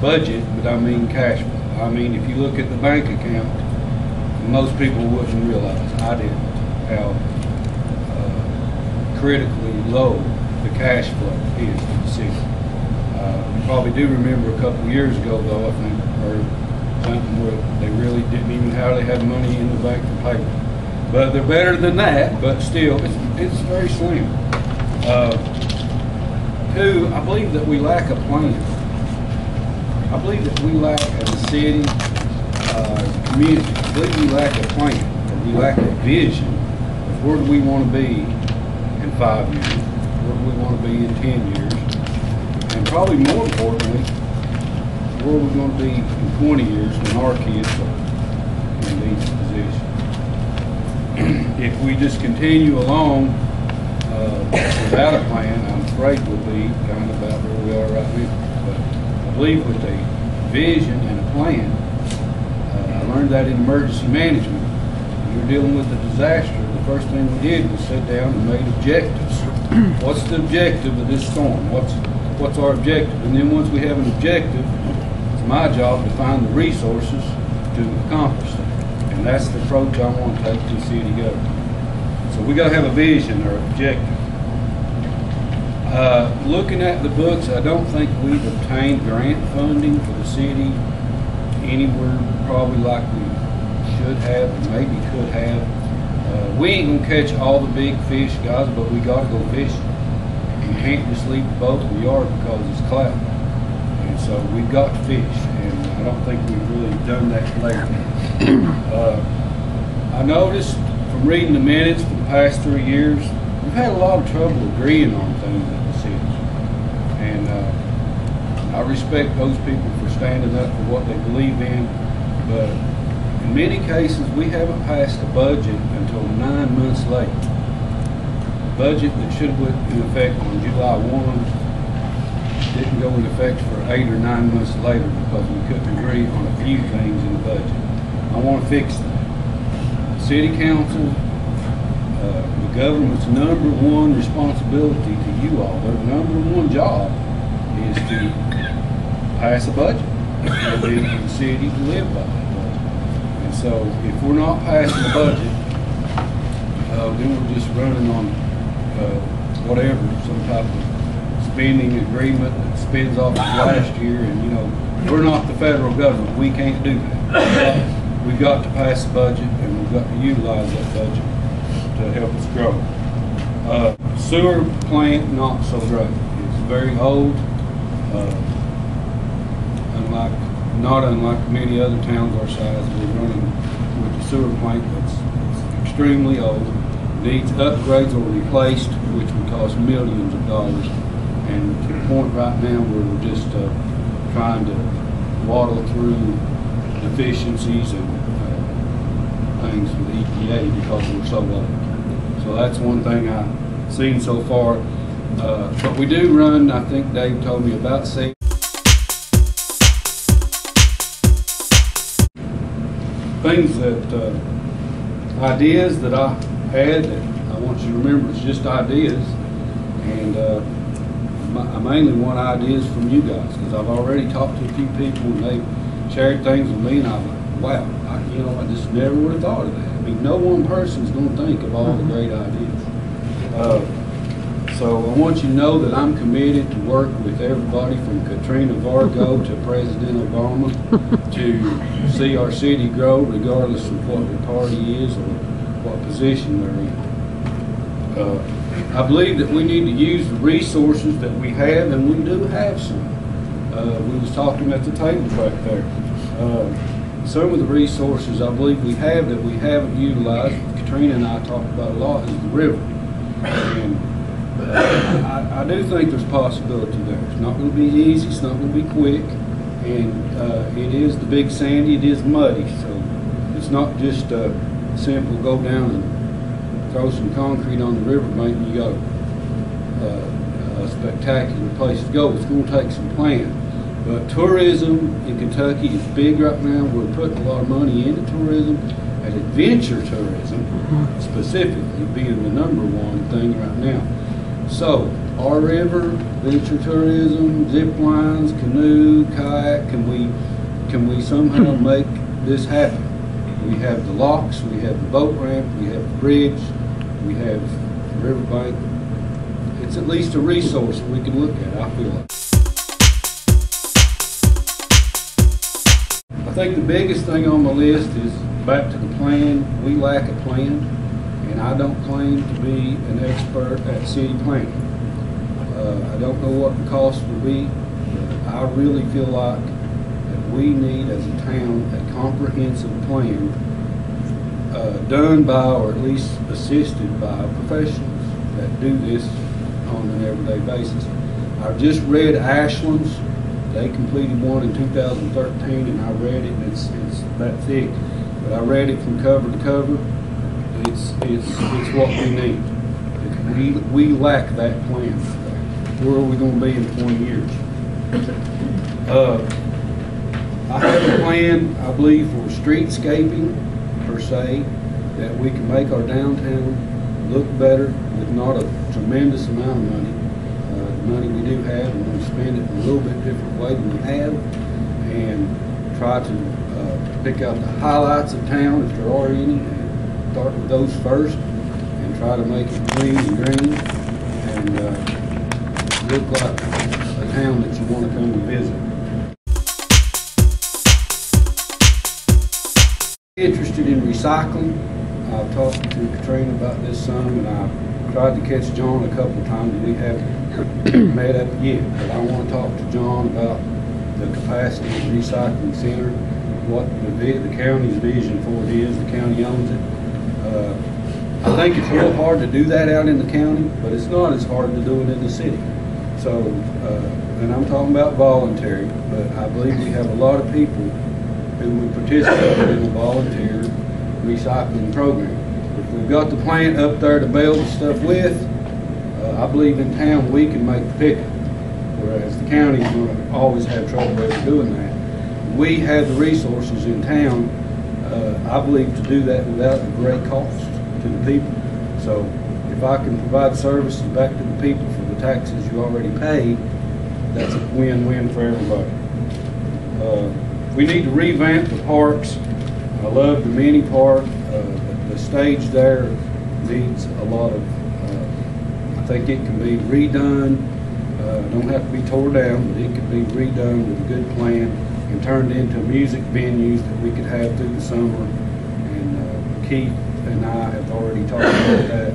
budget, but I mean cash flow. I mean, if you look at the bank account, most people wouldn't realize, I didn't, how critically low the cash flow is for the city. You probably do remember a couple of years ago, though, I think, or something where they really didn't even hardly have money in the bank to pay. But they're better than that, but still, it's very slim. Two, I believe that we lack a plan. I believe that we lack, as a city, as a community, I believe we lack a plan, or we lack a vision of where do we want to be in 5 years, where do we want to be in 10 years, and probably more importantly, where are we going to be in 20 years when our kids are in these positions. If we just continue along without a plan, I'm afraid we'll be kind of about where we are right now. But I believe with a vision and a plan, I learned that in emergency management. When you're dealing with a disaster, the first thing we did was sit down and made objectives. What's the objective of this storm? What's our objective? And then once we have an objective, it's my job to find the resources to accomplish that. And that's the approach I want to take to city government. So we got to have a vision or objective. Looking at the books, I don't think we've obtained grant funding for the city anywhere probably like we should have, or maybe could have. We ain't gonna catch all the big fish, guys, but we got to go fishing. You can't just leave the boat in the yard because it's cloudy. And so we've got to fish, and I don't think we've really done that lately. I noticed from reading the minutes for the past 3 years, we've had a lot of trouble agreeing on things at the city. And I respect those people for standing up for what they believe in, but in many cases we haven't passed a budget until 9 months late. The budget that should have went in effect on July 1 didn't go into effect for 8 or 9 months later because we couldn't agree on a few things in the budget. I want to fix that. The city council, the government's #1 responsibility to you all, their #1 job is to pass a budget and for the city to live by that budget. And so if we're not passing the budget, then we're just running on whatever, some type of spending agreement that spends off of last year, and you know, we're not the federal government, we can't do that. We've got to pass the budget, and we've got to utilize that budget to help us grow. Sewer plant, not so great. It's very old, not unlike many other towns our size. We're running with a sewer plant that's extremely old, needs upgrades or replaced, which would cost millions of dollars. And to the point right now where we're just trying to waddle through deficiencies and things with the EPA because we're so low. So that's one thing I've seen so far. But we do run, I think Dave told me, about 6 things that, ideas that I had that I want you to remember. It's just ideas. And I mainly want ideas from you guys because I've already talked to a few people and they've shared things with me, and I'm like, wow, I just never would have thought of that. I mean, no one person's going to think of all the great ideas. So I want you to know that I'm committed to work with everybody from Katrina Vargo to President Obama to see our city grow regardless of what the party is or what position they're in. I believe that we need to use the resources that we have, and we do have some. We was talking at the table back there. Some of the resources I believe we have that we haven't utilized, Katrina and I talked about a lot, is the river. And I do think there's possibility there. It's not going to be easy, it's not going to be quick, and it is the big sandy, it is muddy, so it's not just simple go down and throw some concrete on the riverbank and you got a spectacular place to go. It's going to take some planning. But tourism in Kentucky is big right now. We're putting a lot of money into tourism, and adventure tourism specifically being the #1 thing right now. So our river, venture tourism, zip lines, canoe, kayak, can we somehow make this happen? We have the locks, we have the boat ramp, we have the bridge, we have the riverbank. It's at least a resource we can look at, I feel like. I think the biggest thing on my list is back to the plan. We lack a plan, and I don't claim to be an expert at city planning. I don't know what the cost will be, but I really feel like that we need as a town a comprehensive plan done by, or at least assisted by, professionals that do this on an everyday basis. I've just read Ashland's. They completed one in 2013, and I read it, and it's that thick. But I read it from cover to cover. It's what we need. We lack that plan. Where are we going to be in 20 years? I have a plan, I believe, for streetscaping per se, that we can make our downtown look better with not a tremendous amount of money. The money we do have, we're going to spend it in a little bit different way than we have, and try to pick out the highlights of town, if there are any, and start with those first, and try to make it clean and green, and look like a town that you want to come and visit. Interested in recycling. I've talked to Katrina about this some, and I've tried to catch John a couple of times, and we haven't met up yet. But I want to talk to John about the capacity of the recycling center, what the county's vision for it is. The county owns it. I think it's real hard to do that out in the county, but it's not as hard to do it in the city. So, and I'm talking about voluntary, but I believe we have a lot of people who would participate in a volunteer recycling program. If we've got the plant up there to bail the stuff with, I believe in town we can make the pickup, whereas the county's going to always have trouble ever doing that. We have the resources in town, I believe, to do that without a great cost to the people. So if I can provide services back to the people for the taxes you already pay, that's a win-win for everybody. We need to revamp the parks. I love the mini park. The stage there needs a lot of, I think it can be redone. Don't have to be tore down, but it could be redone with a good plan and turned into music venues that we could have through the summer. And Keith and I have already talked about that.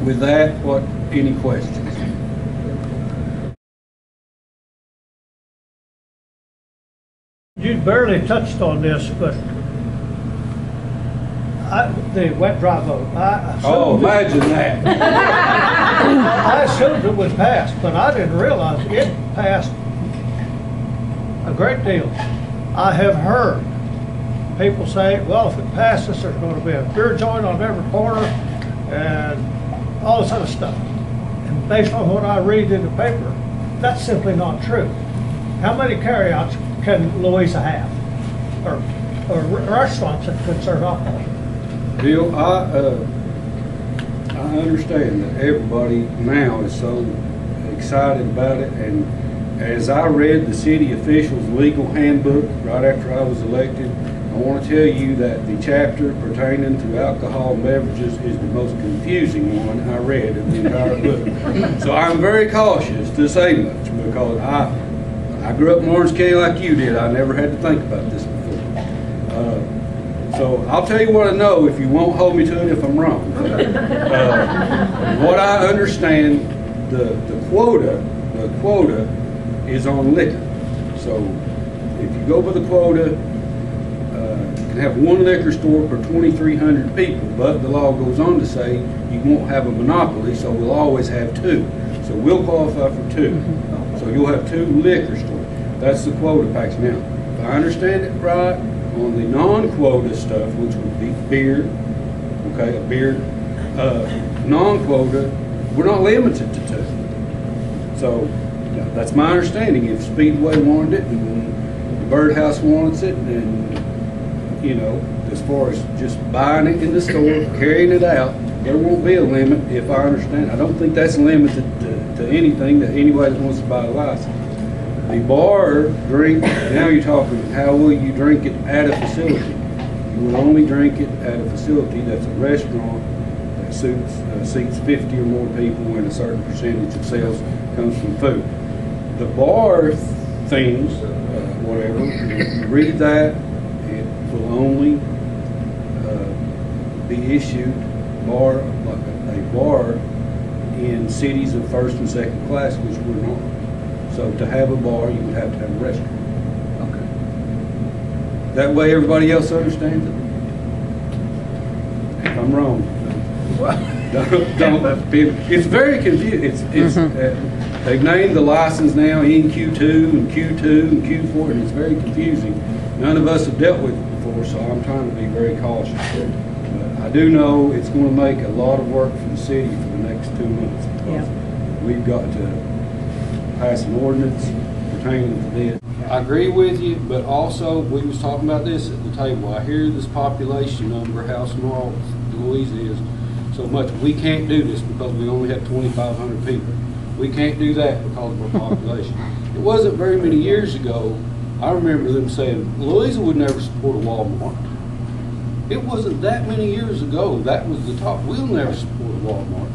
With that, any questions? You barely touched on this, but the wet dry vote. Imagine that. I assumed it would pass, but I didn't realize it passed a great deal. I have heard people say, well, if it passes, there's going to be a beer joint on every corner and all this other stuff. And based on what I read in the paper, that's simply not true. How many carryouts can Louisa have, or restaurants that could serve alcohol? Bill, I understand that everybody now is so excited about it, and as I read the city officials' legal handbook right after I was elected, I want to tell you that the chapter pertaining to alcohol and beverages is the most confusing one I read in the entire book. So I'm very cautious to say much, because I grew up in Orange County like you did. I never had to think about this before. So I'll tell you what I know if you won't hold me to it if I'm wrong. What I understand, the quota is on liquor. So if you go by the quota, you can have one liquor store per 2,300 people, but the law goes on to say you won't have a monopoly, so we'll always have two. So we'll qualify for two. So you'll have two liquor stores. That's the quota packs. Now, if I understand it right, on the non-quota stuff, which would be beer, okay, a beer, non-quota, we're not limited to two. So that's my understanding. If Speedway wanted it and the Birdhouse wants it, and as far as just buying it in the store, carrying it out, there won't be a limit. If I understand, I don't think that's limited to to anything that anybody that wants to buy a license. The bar drink, now you're talking, how will you drink it at a facility? You will only drink it at a facility that's a restaurant that seats 50 or more people, and a certain percentage of sales comes from food. The bar things, whatever, if you read that, it will only be issued like a bar in cities of first and second class, which we're not. So to have a bar, you would have to have a restaurant. Okay. That way everybody else understands it. If I'm wrong, don't it's very confusing. They've named the license now in Q2 and Q2 and Q4, and it's very confusing. None of us have dealt with it before, so I'm trying to be very cautious. But I do know it's going to make a lot of work for the city for the next 2 months. Yeah. We've got to pass an ordinance pertaining to this. I agree with you, but also we was talking about this at the table. I hear this population number, how small Louisa is, so much. We can't do this because we only have 2,500 people. We can't do that because of our population. It wasn't very many years ago, I remember them saying, Louisa would never support a Walmart. It wasn't that many years ago, that was the talk. We'll never support a Walmart.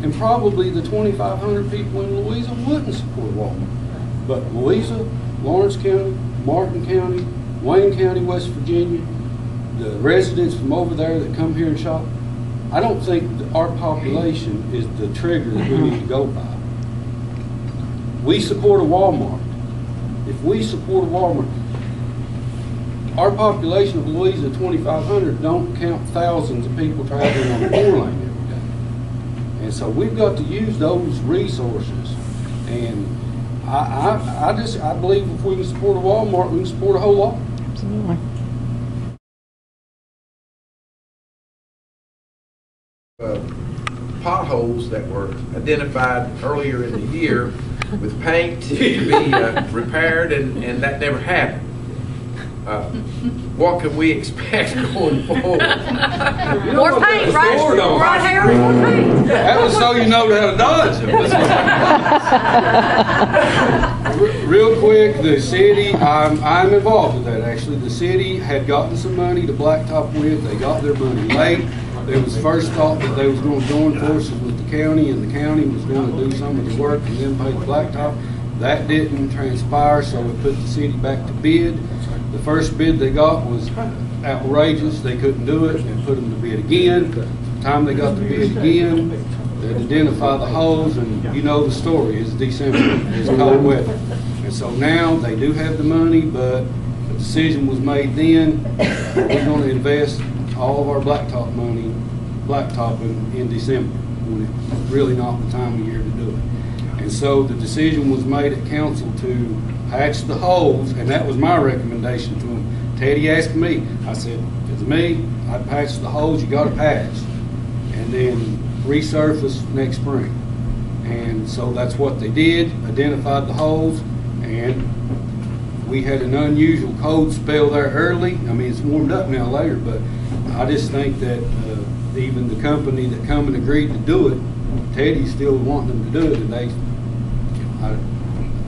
And probably the 2,500 people in Louisa wouldn't support Walmart. But Louisa, Lawrence County, Martin County, Wayne County, West Virginia, the residents from over there that come here and shop, I don't think that our population is the trigger that we need to go by. We support a Walmart. If we support a Walmart, our population of Louisa, 2,500, don't count thousands of people traveling on the 4-lane every day. And so we've got to use those resources. And I believe if we can support a Walmart, we can support a whole lot. Absolutely. Potholes that were identified earlier in the year with paint to be repaired, and that never happened. What can we expect going forward? More paint, right? Right, Harry, more paint. That was so you know how to dodge them. Real quick, the city, I'm involved with that actually. The city had gotten some money to blacktop with. They got their money late. There was first thought that they was going to join forces with the county, and the county was going to do some of the work and then pay the blacktop. That didn't transpire, so we put the city back to bid. The first bid they got was outrageous. They couldn't do it and put them to bid again. By the time they got to bid again, they'd identify the holes, and you know the story. It's December, it's cold weather. And so now they do have the money, but the decision was made then, we're going to invest all of our blacktop money, blacktopping in December, when it's really not the time of year to do it. And so the decision was made at council to patch the holes, and that was my recommendation to him. Teddy asked me, I said, if it's me, I'd patch the holes you got to patch, and then resurface next spring. And so that's what they did, identified the holes, and we had an unusual cold spell there early. I mean, it's warmed up now later, but I just think that even the company that come and agreed to do it, Teddy's still wanting them to do it, and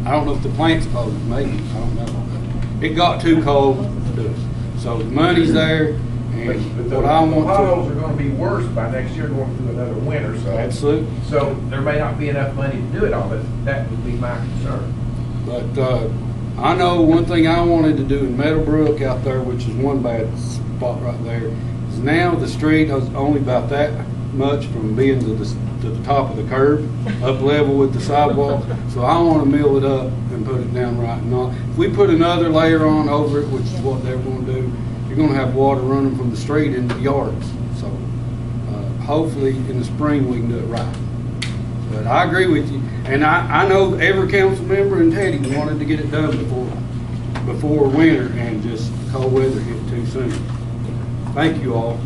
I don't know if the plant's cold, maybe, I don't know. It got too cold to do it. So the money's there, and but what I want to... The potholes are going to be worse by next year going through another winter, so... Absolutely. So there may not be enough money to do it all, but that would be my concern. But I know one thing I wanted to do in Meadowbrook out there, which is one bad spot right there, is now the street is only about that much from being to the top of the curb, up level with the sidewalk. So I want to mill it up and put it down right. Not if we put another layer on over it, which is what they're going to do, you're going to have water running from the street into the yards. So hopefully in the spring we can do it right. But I agree with you, and I know every council member in Teddy wanted to get it done before winter, and just cold weather hit too soon. Thank you all.